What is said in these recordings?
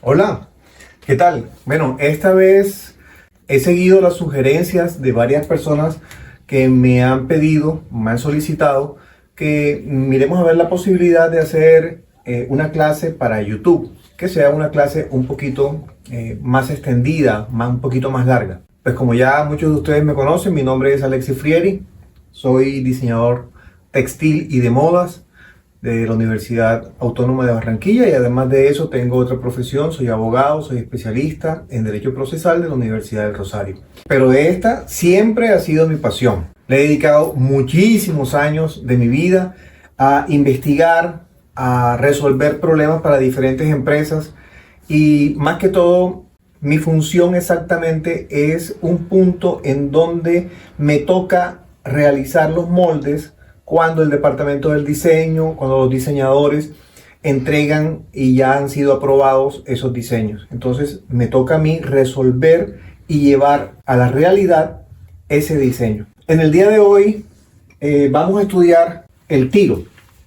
Hola, ¿qué tal? Bueno, esta vez he seguido las sugerencias de varias personas que me han pedido, me han solicitado que miremos a ver la posibilidad de hacer una clase para YouTube, que sea una clase un poquito más extendida, un poquito más larga. Pues como ya muchos de ustedes me conocen, mi nombre es Alexis Frieri, soy diseñador textil y de modas de la Universidad Autónoma de Barranquilla, y además de eso tengo otra profesión, soy abogado, soy especialista en Derecho Procesal de la Universidad del Rosario. Pero esta siempre ha sido mi pasión. Le he dedicado muchísimos años de mi vida a investigar, a resolver problemas para diferentes empresas, y más que todo mi función exactamente es un punto en donde me toca realizar los moldes cuando el departamento del diseño, cuando los diseñadores entregan y ya han sido aprobados esos diseños. Entonces me toca a mí resolver y llevar a la realidad ese diseño. En el día de hoy vamos a estudiar el tiro,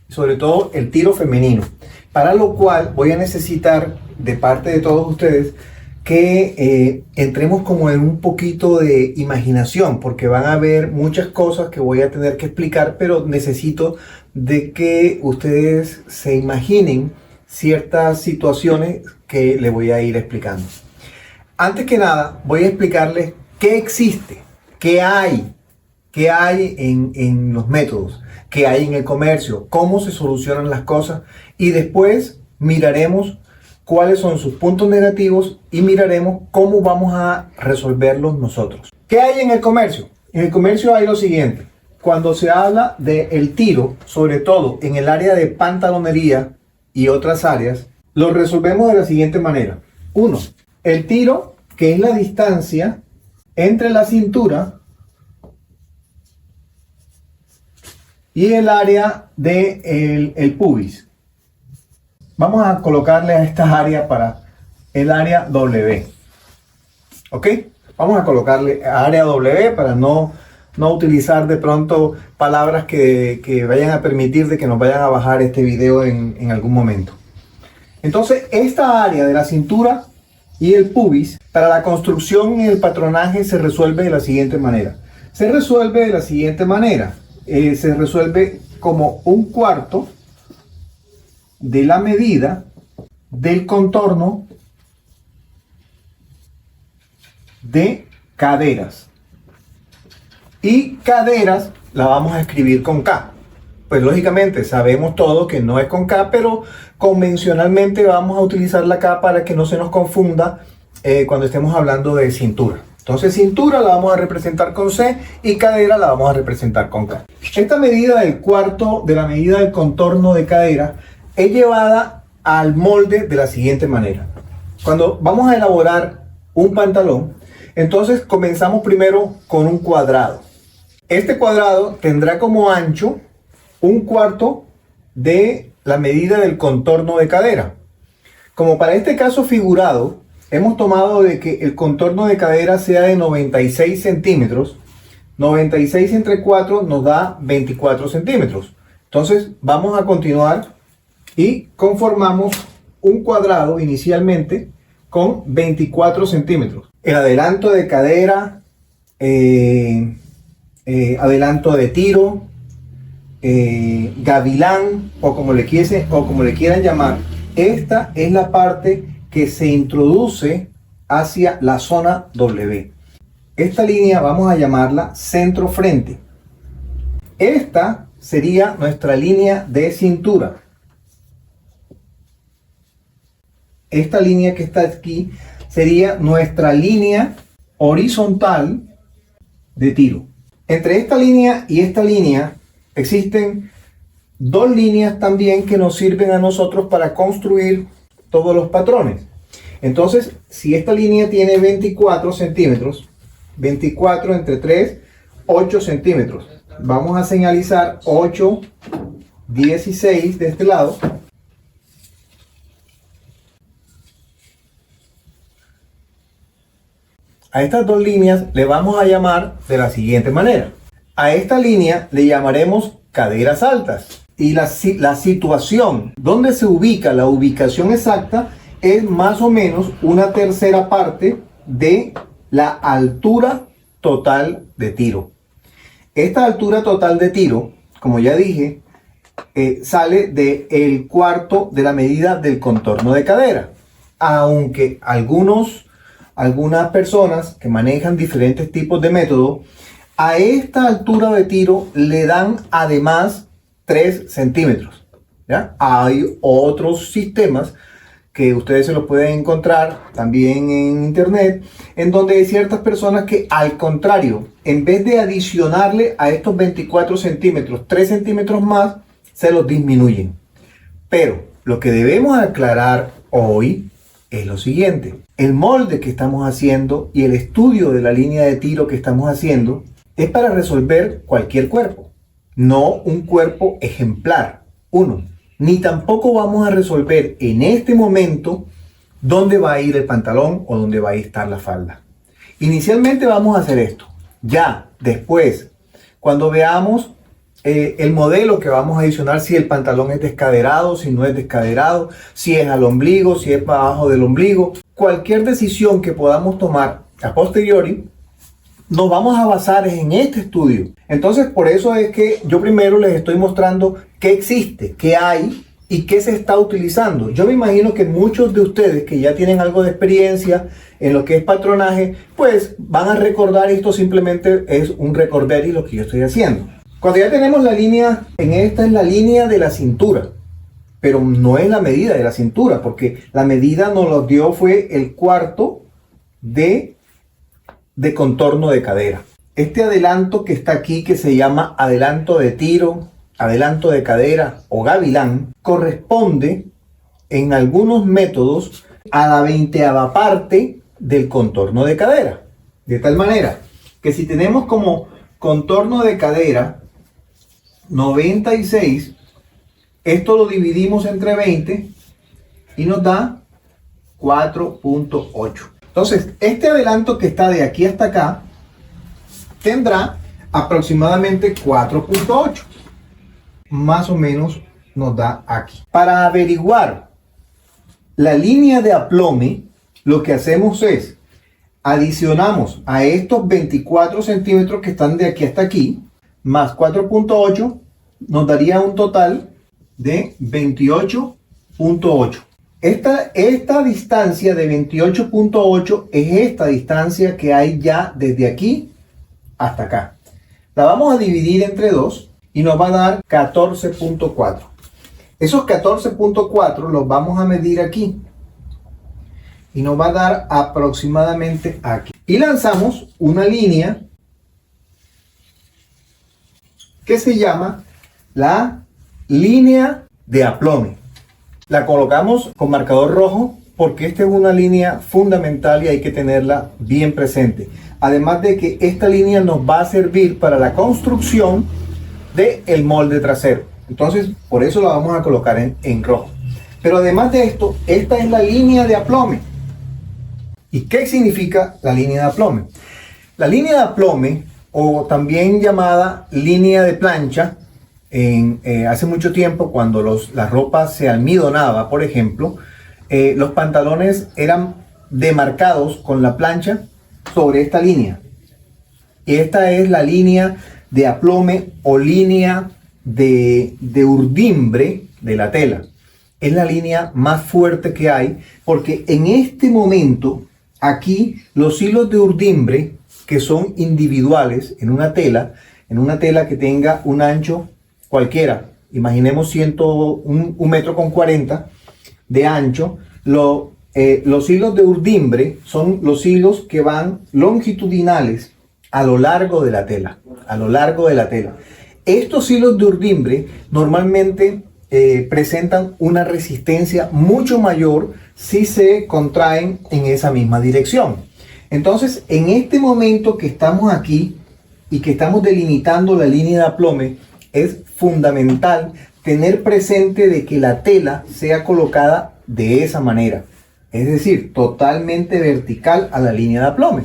sobre todo el tiro femenino, para lo cual voy a necesitar de parte de todos ustedes que entremos como en un poquito de imaginación, porque van a haber muchas cosas que voy a tener que explicar, pero necesito de que ustedes se imaginen ciertas situaciones que les voy a ir explicando. Antes que nada, voy a explicarles qué existe, qué hay en los métodos, qué hay en el comercio, cómo se solucionan las cosas, y después miraremos cuáles son sus puntos negativos y miraremos cómo vamos a resolverlos nosotros. ¿Qué hay en el comercio? En el comercio hay lo siguiente. Cuando se habla del tiro, sobre todo en el área de pantalonería y otras áreas, lo resolvemos de la siguiente manera. 1. El tiro, que es la distancia entre la cintura y el área del pubis. Vamos a colocarle a estas áreas para el área W. ¿Ok? Vamos a colocarle a área W para no utilizar de pronto palabras que vayan a permitir de que nos vayan a bajar este video en algún momento. Entonces, esta área de la cintura y el pubis, para la construcción y el patronaje se resuelve de la siguiente manera. Se resuelve como un cuarto de la medida del contorno de caderas, y caderas la vamos a escribir con K. Pues lógicamente sabemos todos que no es con K, pero convencionalmente vamos a utilizar la K para que no se nos confunda cuando estemos hablando de cintura. Entonces cintura la vamos a representar con C y cadera la vamos a representar con K. Esta medida del cuarto de la medida del contorno de cadera es llevada al molde de la siguiente manera. Cuando vamos a elaborar un pantalón, entonces comenzamos primero con un cuadrado. Este cuadrado tendrá como ancho un cuarto de la medida del contorno de cadera. Como para este caso figurado, hemos tomado de que el contorno de cadera sea de 96 centímetros. 96 entre 4 nos da 24 centímetros. Entonces vamos a continuar y conformamos un cuadrado inicialmente con 24 centímetros. El adelanto de cadera, adelanto de tiro, gavilán o como le quieran llamar, esta es la parte que se introduce hacia la zona W. Esta línea vamos a llamarla centro frente. Esta sería nuestra línea de cintura. Esta línea que está aquí sería nuestra línea horizontal de tiro. Entre esta línea y esta línea existen dos líneas también que nos sirven a nosotros para construir todos los patrones. Entonces, si esta línea tiene 24 centímetros, 24 entre 3, 8 centímetros. Vamos a señalizar 8, 16 de este lado. A estas dos líneas le vamos a llamar de la siguiente manera. A esta línea le llamaremos caderas altas. Y la situación, donde se ubica, la ubicación exacta, es más o menos una tercera parte de la altura total de tiro. Esta altura total de tiro, como ya dije, sale del cuarto de la medida del contorno de cadera. Aunque algunas personas que manejan diferentes tipos de método, a esta altura de tiro le dan además 3 centímetros. ¿Ya? Hay otros sistemas que ustedes se los pueden encontrar también en internet, en donde hay ciertas personas que al contrario, en vez de adicionarle a estos 24 centímetros 3 centímetros más, se los disminuyen. Pero lo que debemos aclarar hoy es lo siguiente: el molde que estamos haciendo y el estudio de la línea de tiro que estamos haciendo es para resolver cualquier cuerpo, no un cuerpo ejemplar, ni tampoco vamos a resolver en este momento dónde va a ir el pantalón o dónde va a estar la falda. Inicialmente vamos a hacer esto. Ya después, cuando veamos el modelo que vamos a adicionar, si el pantalón es descaderado, si no es descaderado, si es al ombligo, si es para abajo del ombligo, cualquier decisión que podamos tomar a posteriori, nos vamos a basar en este estudio. Entonces, por eso es que yo primero les estoy mostrando qué existe, qué hay y qué se está utilizando. Yo me imagino que muchos de ustedes que ya tienen algo de experiencia en lo que es patronaje, pues van a recordar esto, simplemente es un recorderis lo que yo estoy haciendo. Cuando ya tenemos la línea, en esta es la línea de la cintura, pero no es la medida de la cintura, porque la medida nos lo dio fue el cuarto de contorno de cadera. Este adelanto que está aquí, que se llama adelanto de tiro, adelanto de cadera o gavilán, corresponde en algunos métodos a la 20ª parte del contorno de cadera. De tal manera que si tenemos como contorno de cadera 96, esto lo dividimos entre 20 y nos da 4.8. Entonces, este adelanto que está de aquí hasta acá tendrá aproximadamente 4.8. Más o menos nos da aquí. Para averiguar la línea de aplome, lo que hacemos es adicionamos a estos 24 centímetros que están de aquí hasta aquí, más 4.8, nos daría un total de 28.8. Esta distancia de 28.8 es esta distancia que hay ya desde aquí hasta acá. La vamos a dividir entre 2 y nos va a dar 14.4. Esos 14.4 los vamos a medir aquí y nos va a dar aproximadamente aquí. Y lanzamos una línea que se llama la línea de aplome. La colocamos con marcador rojo porque esta es una línea fundamental y hay que tenerla bien presente. Además de que esta línea nos va a servir para la construcción del molde trasero. Entonces, por eso la vamos a colocar en rojo. Pero además de esto, esta es la línea de aplome. ¿Y qué significa la línea de aplome? La línea de aplome, o también llamada línea de plancha, hace mucho tiempo cuando la ropa se almidonaba, por ejemplo, los pantalones eran demarcados con la plancha sobre esta línea. Y esta es la línea de aplome o línea de urdimbre de la tela. Es la línea más fuerte que hay porque en este momento aquí los hilos de urdimbre, que son individuales en una tela que tenga un ancho cualquiera, imaginemos 1 metro con 40 de ancho, los hilos de urdimbre son los hilos que van longitudinales a lo largo de la tela, Estos hilos de urdimbre normalmente presentan una resistencia mucho mayor si se contraen en esa misma dirección. Entonces, en este momento que estamos aquí y que estamos delimitando la línea de aplome, es fundamental tener presente de que la tela sea colocada de esa manera, es decir, totalmente vertical a la línea de aplome,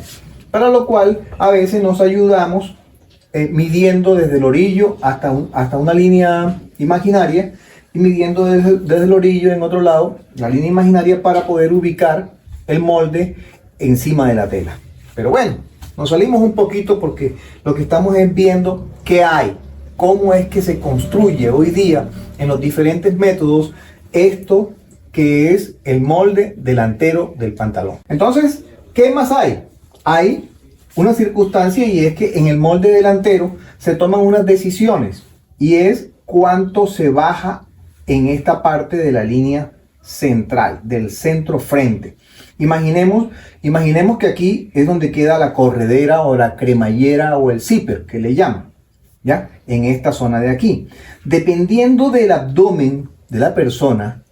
para lo cual a veces nos ayudamos midiendo desde el orillo hasta una línea imaginaria y midiendo desde el orillo en otro lado la línea imaginaria para poder ubicar el molde encima de la tela. Pero bueno, nos salimos un poquito porque lo que estamos es viendo qué hay, cómo es que se construye hoy día en los diferentes métodos esto que es el molde delantero del pantalón. Entonces, ¿qué más hay? Hay una circunstancia, y es que en el molde delantero se toman unas decisiones, y es cuánto se baja en esta parte de la línea central, del centro frente. Imaginemos que aquí es donde queda la corredera o la cremallera o el zipper que le llaman, ¿ya? En esta zona de aquí. Dependiendo del abdomen de la persona,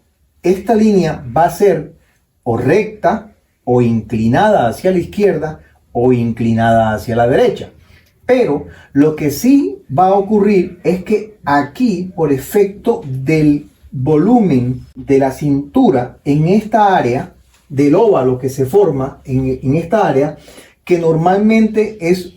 esta línea va a ser o recta o inclinada hacia la izquierda o inclinada hacia la derecha. Pero lo que sí va a ocurrir es que aquí, por efecto del volumen de la cintura en esta área, del óvalo que se forma en esta área, que normalmente es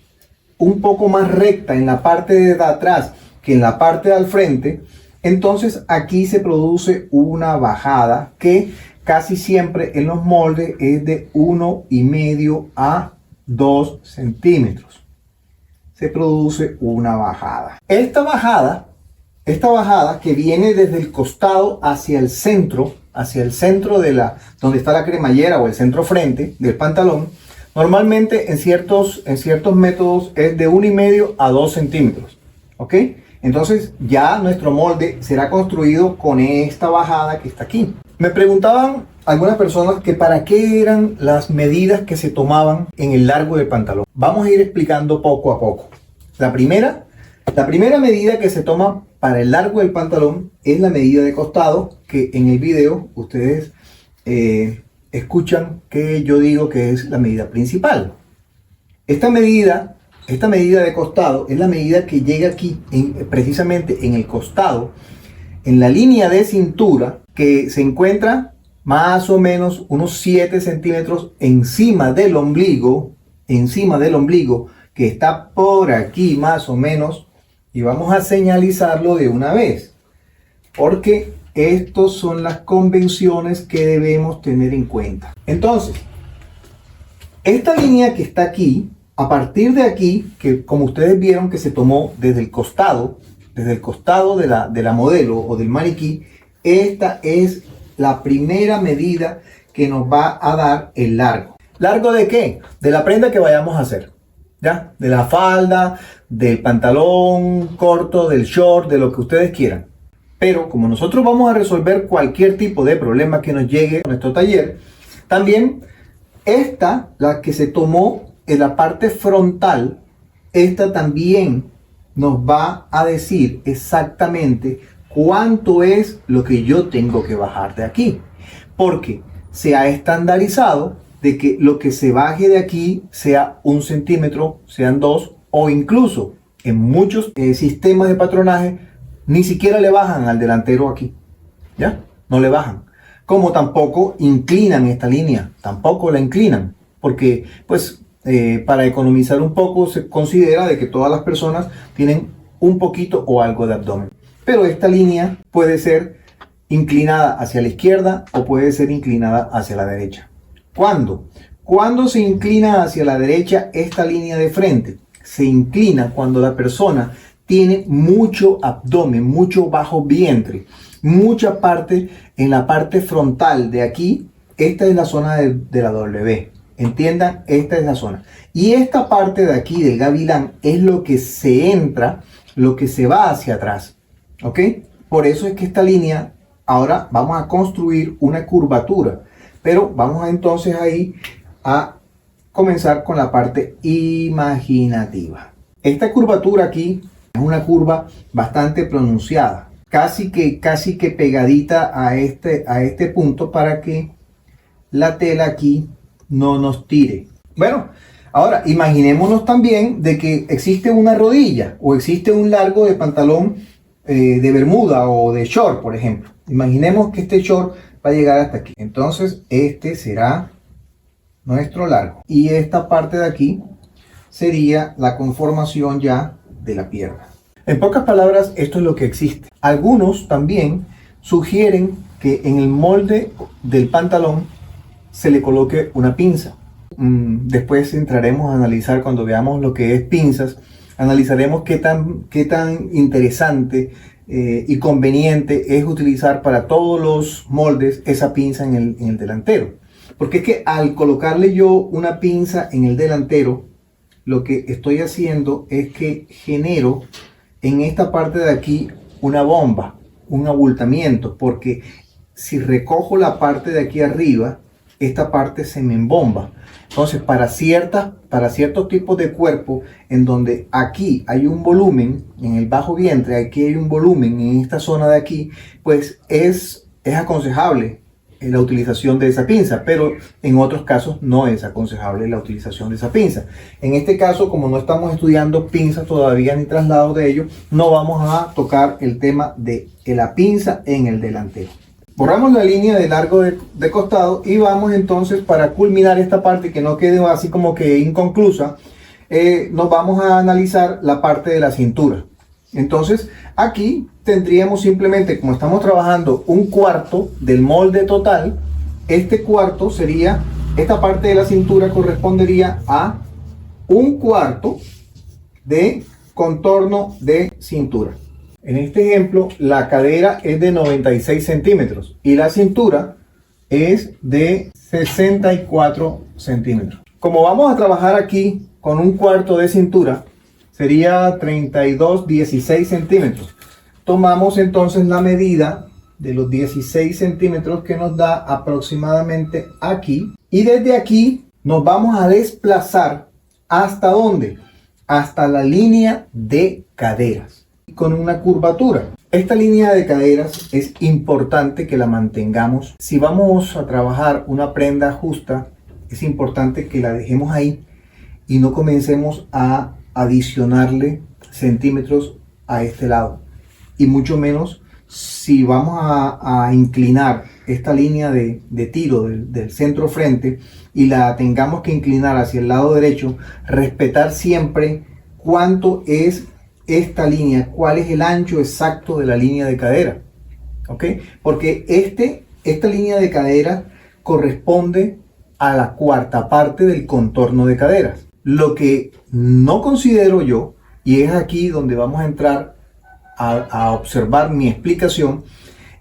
un poco más recta en la parte de atrás que en la parte del frente, entonces aquí se produce una bajada que casi siempre en los moldes es de 1,5 a 2 centímetros. Se produce una bajada. Esta bajada que viene desde el costado hacia el centro de donde está la cremallera o el centro frente del pantalón, normalmente en ciertos métodos es de 1,5 a 2 centímetros. ¿Ok? Entonces ya nuestro molde será construido con esta bajada que está aquí. Me preguntaban algunas personas que para qué eran las medidas que se tomaban en el largo del pantalón. Vamos a ir explicando poco a poco. La primera medida que se toma para el largo del pantalón es la medida de costado, que en el video ustedes escuchan que yo digo que es la medida principal. Esta medida de costado es la medida que llega aquí, precisamente en el costado, en la línea de cintura, que se encuentra más o menos unos 7 centímetros encima del ombligo, que está por aquí más o menos, y vamos a señalizarlo de una vez, porque estas son las convenciones que debemos tener en cuenta. Entonces, esta línea que está aquí, a partir de aquí, que como ustedes vieron que se tomó desde el costado de la modelo o del maniquí, esta es la primera medida que nos va a dar el largo. ¿Largo de qué? De la prenda que vayamos a hacer, ¿ya? De la falda, del pantalón corto, del short, de lo que ustedes quieran. Pero como nosotros vamos a resolver cualquier tipo de problema que nos llegue a nuestro taller, también la que se tomó en la parte frontal, esta también nos va a decir exactamente cuánto es lo que yo tengo que bajar de aquí, porque se ha estandarizado de que lo que se baje de aquí sea 1 centímetro, sean 2, o incluso en muchos sistemas de patronaje ni siquiera le bajan al delantero aquí, ¿ya? No le bajan. Como tampoco inclinan esta línea, tampoco la inclinan, porque pues para economizar un poco se considera de que todas las personas tienen un poquito o algo de abdomen. Pero esta línea puede ser inclinada hacia la izquierda o puede ser inclinada hacia la derecha. ¿Cuándo? ¿Cuándo se inclina hacia la derecha esta línea de frente? Se inclina cuando la persona tiene mucho abdomen, mucho bajo vientre, mucha parte en la parte frontal de aquí. Esta es la zona de la W. Entiendan, esta es la zona. Y esta parte de aquí del gavilán es lo que se entra, lo que se va hacia atrás. ¿Ok? Por eso es que esta línea, ahora vamos a construir una curvatura. Pero vamos entonces ahí a comenzar con la parte imaginativa. Esta curvatura aquí es una curva bastante pronunciada, casi que pegadita a este punto para que la tela aquí no nos tire. Bueno, ahora imaginémonos también de que existe una rodilla o existe un largo de pantalón de bermuda o de short, por ejemplo. Imaginemos que este short va a llegar hasta aquí. Entonces este será nuestro largo. Y esta parte de aquí sería la conformación ya de la pierna. En pocas palabras, esto es lo que existe. Algunos también sugieren que en el molde del pantalón se le coloque una pinza. Después entraremos a analizar, cuando veamos lo que es pinzas, analizaremos qué tan interesante y conveniente es utilizar para todos los moldes esa pinza en el delantero. Porque es que al colocarle yo una pinza en el delantero, lo que estoy haciendo es que genero en esta parte de aquí una bomba, un abultamiento, porque si recojo la parte de aquí arriba, esta parte se me embomba. Entonces, para ciertos tipos de cuerpo en donde aquí hay un volumen, en el bajo vientre, aquí hay un volumen en esta zona de aquí, pues es aconsejable la utilización de esa pinza, pero en otros casos no es aconsejable la utilización de esa pinza. En este caso, como no estamos estudiando pinzas todavía ni traslado de ello, no vamos a tocar el tema de la pinza en el delantero. Borramos la línea de largo de costado y vamos entonces, para culminar esta parte que no quede así como que inconclusa, nos vamos a analizar la parte de la cintura. Entonces aquí tendríamos simplemente, como estamos trabajando un cuarto del molde total, este cuarto sería, esta parte de la cintura correspondería a un cuarto de contorno de cintura. En este ejemplo, la cadera es de 96 centímetros y la cintura es de 64 centímetros. Como vamos a trabajar aquí con un cuarto de cintura, sería 32,16 centímetros. Tomamos entonces la medida de los 16 centímetros que nos da aproximadamente aquí. Y desde aquí nos vamos a desplazar ¿hasta dónde? Hasta la línea de caderas, con una curvatura. Esta línea de caderas es importante que la mantengamos. Si vamos a trabajar una prenda justa, es importante que la dejemos ahí y no comencemos a adicionarle centímetros a este lado, y mucho menos si vamos a inclinar esta línea de tiro del centro frente y la tengamos que inclinar hacia el lado derecho, respetar siempre cuánto es esta línea, cuál es el ancho exacto de la línea de cadera, ¿ok? Porque esta línea de cadera corresponde a la cuarta parte del contorno de caderas. Lo que no considero yo, y es aquí donde vamos a entrar a observar mi explicación,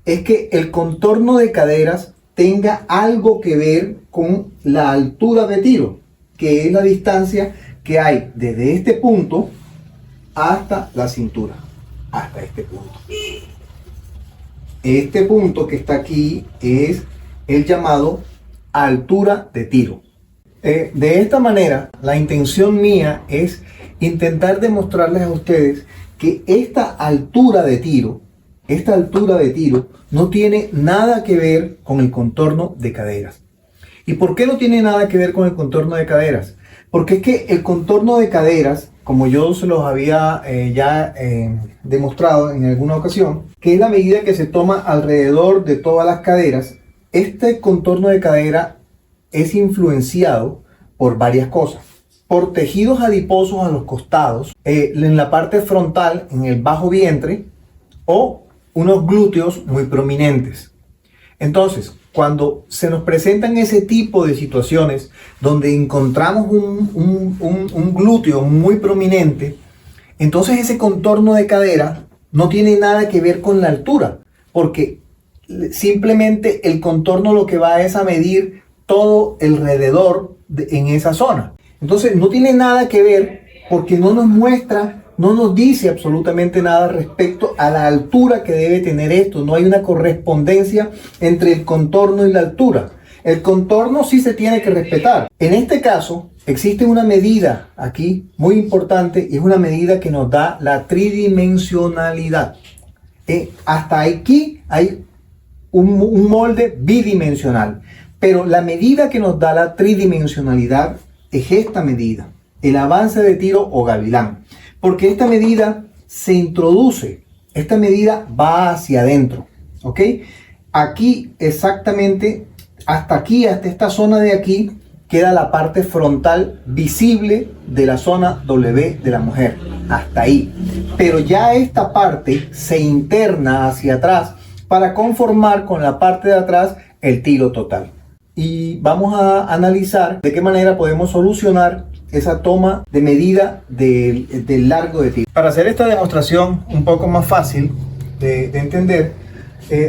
es que el contorno de caderas tenga algo que ver con la altura de tiro, que es la distancia que hay desde este punto hasta la cintura, hasta este punto. Este punto que está aquí es el llamado altura de tiro. De esta manera, la intención mía es intentar demostrarles a ustedes que esta altura de tiro no tiene nada que ver con el contorno de caderas. ¿Y por qué no tiene nada que ver con el contorno de caderas? Porque es que el contorno de caderas, como yo se los había demostrado en alguna ocasión, que es la medida que se toma alrededor de todas las caderas, este contorno de cadera es influenciado por varias cosas. Por tejidos adiposos a los costados, en la parte frontal, en el bajo vientre, o unos glúteos muy prominentes. Entonces, cuando se nos presentan ese tipo de situaciones donde encontramos un glúteo muy prominente, entonces ese contorno de cadera no tiene nada que ver con la altura, porque simplemente el contorno lo que va es a medir todo alrededor en esa zona. Entonces no tiene nada que ver, porque no nos muestra, no nos dice absolutamente nada respecto a la altura que debe tener esto. No hay una correspondencia entre el contorno y la altura. El contorno sí se tiene que respetar. En este caso existe una medida aquí muy importante, y es una medida que nos da la tridimensionalidad. Hasta aquí hay un molde bidimensional, pero la medida que nos da la tridimensionalidad es esta medida, el avance de tiro o gavilán, porque esta medida se introduce, esta medida va hacia adentro, ¿ok? Aquí exactamente, hasta aquí, hasta esta zona de aquí, queda la parte frontal visible de la zona W de la mujer, hasta ahí. Pero ya esta parte se interna hacia atrás para conformar con la parte de atrás el tiro total. Y vamos a analizar de qué manera podemos solucionar esa toma de medida del largo de tiro. Para hacer esta demostración un poco más fácil de entender,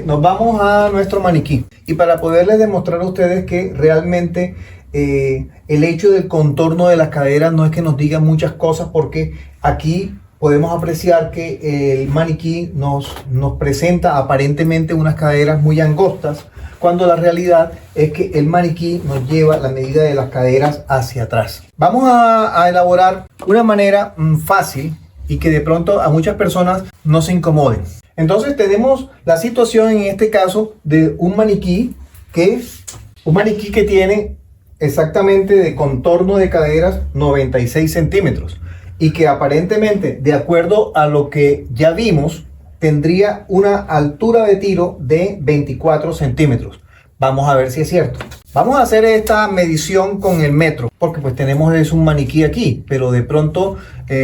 nos vamos a nuestro maniquí. Y para poderles demostrar a ustedes que realmente el hecho del contorno de las caderas no es que nos diga muchas cosas, porque aquí podemos apreciar que el maniquí nos presenta aparentemente unas caderas muy angostas, cuando la realidad es que el maniquí nos lleva la medida de las caderas hacia atrás. Vamos a elaborar una manera fácil y que de pronto a muchas personas no se incomoden. Entonces tenemos la situación en este caso de un maniquí que tiene exactamente de contorno de caderas 96 centímetros y que aparentemente, de acuerdo a lo que ya vimos, tendría una altura de tiro de 24 centímetros. Vamos a ver si es cierto. Vamos a hacer esta medición con el metro, porque pues tenemos un maniquí aquí, pero de pronto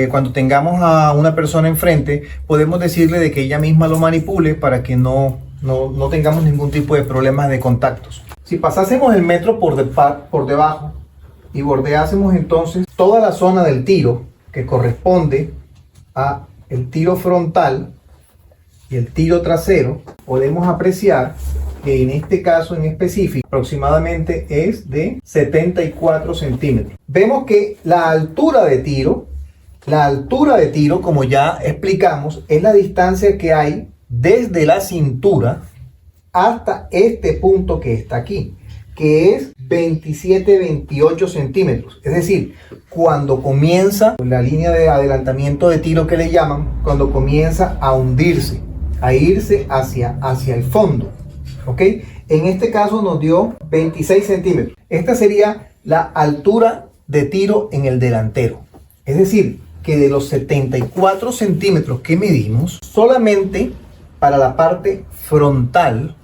cuando tengamos a una persona enfrente, podemos decirle de que ella misma lo manipule para que no tengamos ningún tipo de problemas de contactos. Si pasásemos el metro por debajo y bordeásemos entonces toda la zona del tiro que corresponde a el tiro frontal y el tiro trasero, podemos apreciar que en este caso en específico aproximadamente es de 74 centímetros. Vemos que la altura de tiro, como ya explicamos, es la distancia que hay desde la cintura hasta este punto que está aquí, que es 27-28 centímetros. Es decir, cuando comienza la línea de adelantamiento de tiro que le llaman, cuando comienza a hundirse, a irse hacia el fondo. ¿Ok? En este caso nos dio 26 centímetros. Esta sería la altura de tiro en el delantero. Es decir, que de los 74 centímetros que medimos, solamente para la parte frontal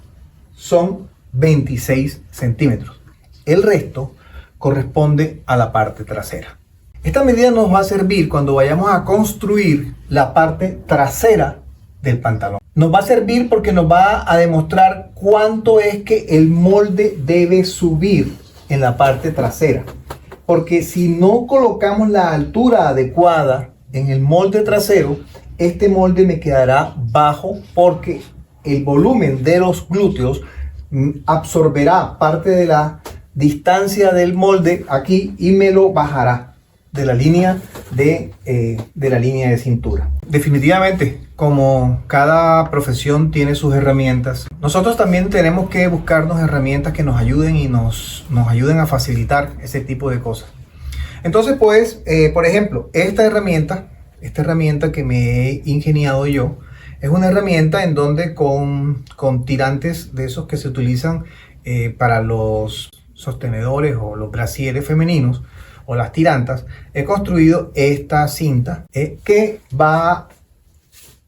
son 26 centímetros. El resto corresponde a la parte trasera. Esta medida nos va a servir cuando vayamos a construir la parte trasera del pantalón. Nos va a servir porque nos va a demostrar cuánto es que el molde debe subir en la parte trasera. Porque si no colocamos la altura adecuada en el molde trasero, este molde me quedará bajo, porque el volumen de los glúteos absorberá parte de la distancia del molde aquí y me lo bajará de la línea de cintura. Definitivamente, como cada profesión tiene sus herramientas, nosotros también tenemos que buscarnos herramientas que nos ayuden y nos ayuden a facilitar ese tipo de cosas. Entonces, pues, por ejemplo, esta herramienta que me he ingeniado yo, es una herramienta en donde con tirantes de esos que se utilizan para los sostenedores o los brasieres femeninos o las tirantas, he construido esta cinta que va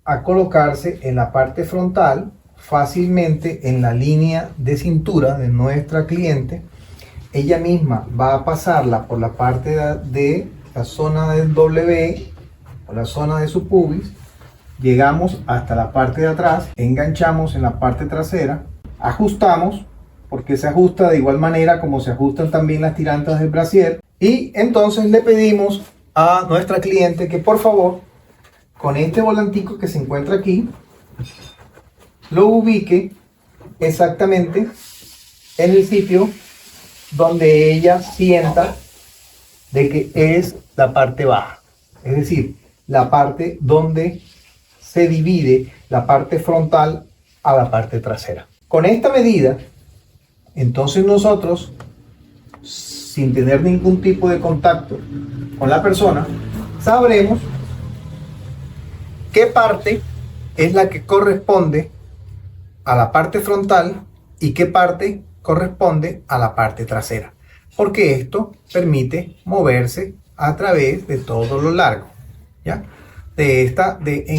a colocarse en la parte frontal fácilmente en la línea de cintura de nuestra cliente. Ella misma va a pasarla por la parte de la zona del W o la zona de su pubis. Llegamos hasta la parte de atrás, enganchamos en la parte trasera, ajustamos, porque se ajusta de igual manera como se ajustan también las tirantas del brasier, y entonces le pedimos a nuestra cliente que por favor, con este volantico que se encuentra aquí, lo ubique exactamente en el sitio donde ella sienta de que es la parte baja, es decir, la parte donde se divide la parte frontal a la parte trasera. Con esta medida, entonces nosotros, sin tener ningún tipo de contacto con la persona, sabremos qué parte es la que corresponde a la parte frontal y qué parte corresponde a la parte trasera, porque esto permite moverse a través de todo lo largo, ¿ya?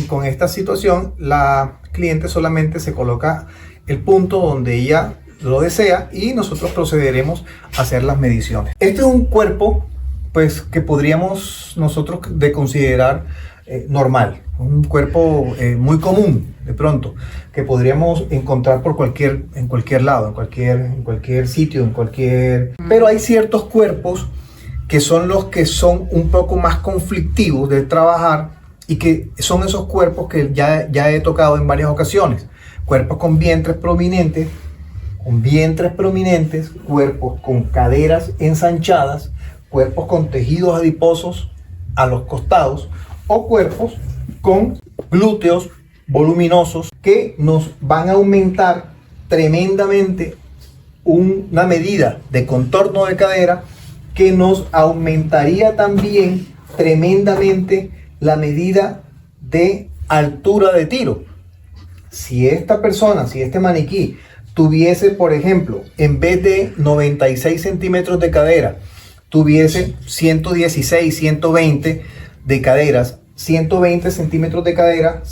Con esta situación, la cliente solamente se coloca el punto donde ella lo desea y nosotros procederemos a hacer las mediciones. Este es un cuerpo, pues, que podríamos nosotros de considerar normal, un cuerpo muy común de pronto, que podríamos encontrar en cualquier lado, en cualquier sitio, Pero hay ciertos cuerpos que son los que son un poco más conflictivos de trabajar y que son esos cuerpos que ya he tocado en varias ocasiones. Cuerpos con vientres prominentes, cuerpos con caderas ensanchadas, cuerpos con tejidos adiposos a los costados o cuerpos con glúteos voluminosos que nos van a aumentar tremendamente una medida de contorno de cadera, que nos aumentaría también tremendamente la medida de altura de tiro. Si este maniquí tuviese, por ejemplo, en vez de 96 centímetros de cadera, tuviese 116, 120 de caderas, 120 centímetros de cadera,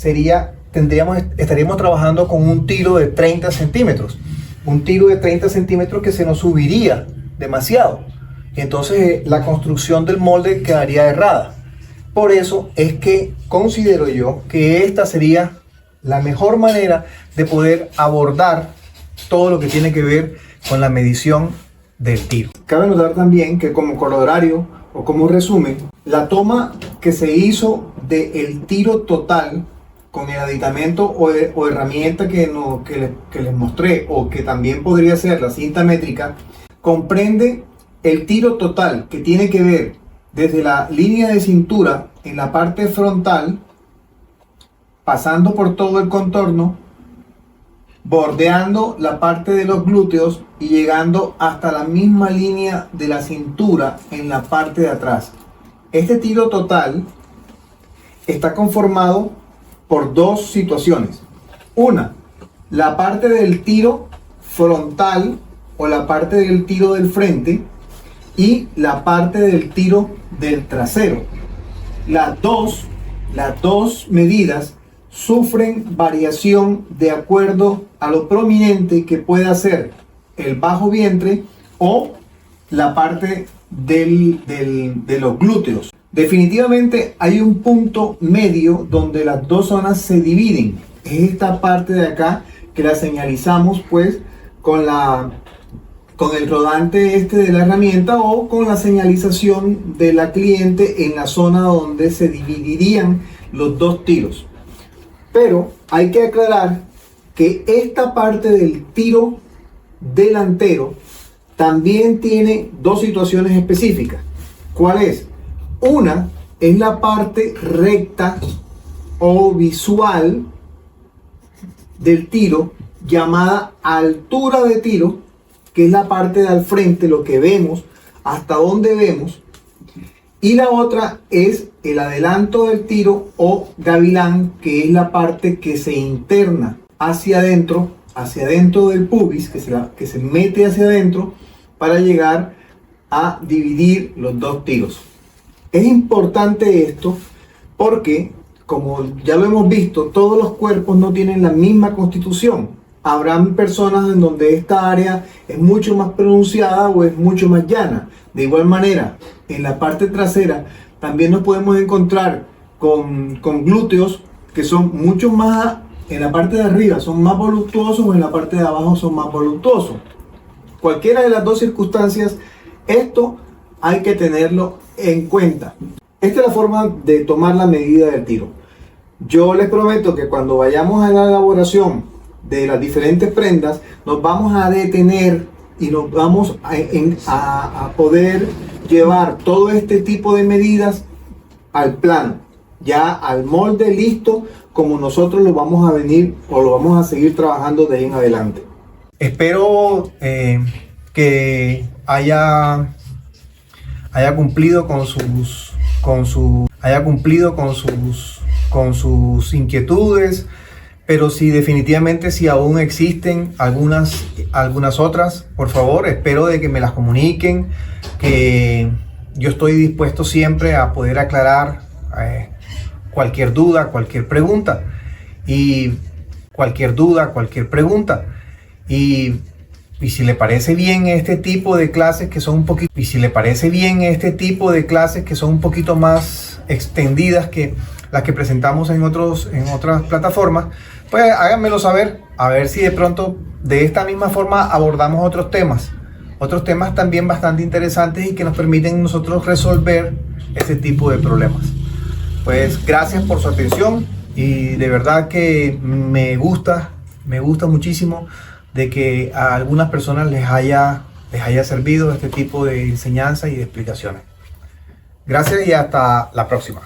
estaríamos trabajando con un tiro de 30 centímetros. Un tiro de 30 centímetros que se nos subiría demasiado. Entonces la construcción del molde quedaría errada. Por eso es que considero yo que esta sería la mejor manera de poder abordar todo lo que tiene que ver con la medición del tiro. Cabe notar también que como corolario o como resumen, la toma que se hizo del tiro total con el aditamento o herramienta que les mostré, o que también podría ser la cinta métrica, comprende el tiro total que tiene que ver desde la línea de cintura en la parte frontal, pasando por todo el contorno, bordeando la parte de los glúteos y llegando hasta la misma línea de la cintura en la parte de atrás. Este tiro total está conformado por dos situaciones. Una, la parte del tiro frontal o la parte del tiro del frente, y la parte del tiro del trasero. Las dos medidas sufren variación de acuerdo a lo prominente que pueda ser el bajo vientre o la parte de los glúteos. Definitivamente hay un punto medio donde las dos zonas se dividen. Es esta parte de acá que la señalizamos pues con el rodante de la herramienta, o con la señalización de la cliente en la zona donde se dividirían los dos tiros. Pero hay que aclarar que esta parte del tiro delantero también tiene dos situaciones específicas. ¿Cuál es? Una es la parte recta o visual del tiro, llamada altura de tiro, que es la parte de al frente, lo que vemos, hasta donde vemos. Y la otra es el adelanto del tiro o gavilán, que es la parte que se interna hacia adentro del pubis, que se mete hacia adentro para llegar a dividir los dos tiros. Es importante esto porque, como ya lo hemos visto, todos los cuerpos no tienen la misma constitución. Habrán personas en donde esta área es mucho más pronunciada o es mucho más llana. De igual manera, en la parte trasera también nos podemos encontrar con glúteos que son mucho más, en la parte de arriba son más voluptuosos, o en la parte de abajo son más voluptuosos. Cualquiera de las dos circunstancias, esto hay que tenerlo en cuenta. Esta es la forma de tomar la medida del tiro. Yo les prometo que cuando vayamos a la elaboración de las diferentes prendas, nos vamos a detener y nos vamos a poder llevar todo este tipo de medidas al plano, ya al molde listo, como nosotros lo vamos a venir o lo vamos a seguir trabajando de ahí en adelante. Espero que haya cumplido con sus inquietudes. Pero si aún existen algunas otras, por favor, espero de que me las comuniquen, que yo estoy dispuesto siempre a poder aclarar cualquier duda, cualquier pregunta. Y si le parece bien este tipo de clases que son un poquito más extendidas, que las que presentamos en otras plataformas, pues háganmelo saber, a ver si de pronto de esta misma forma abordamos otros temas también bastante interesantes y que nos permiten nosotros resolver ese tipo de problemas. Pues gracias por su atención y de verdad que me gusta muchísimo de que a algunas personas les haya servido este tipo de enseñanza y de explicaciones. Gracias y hasta la próxima.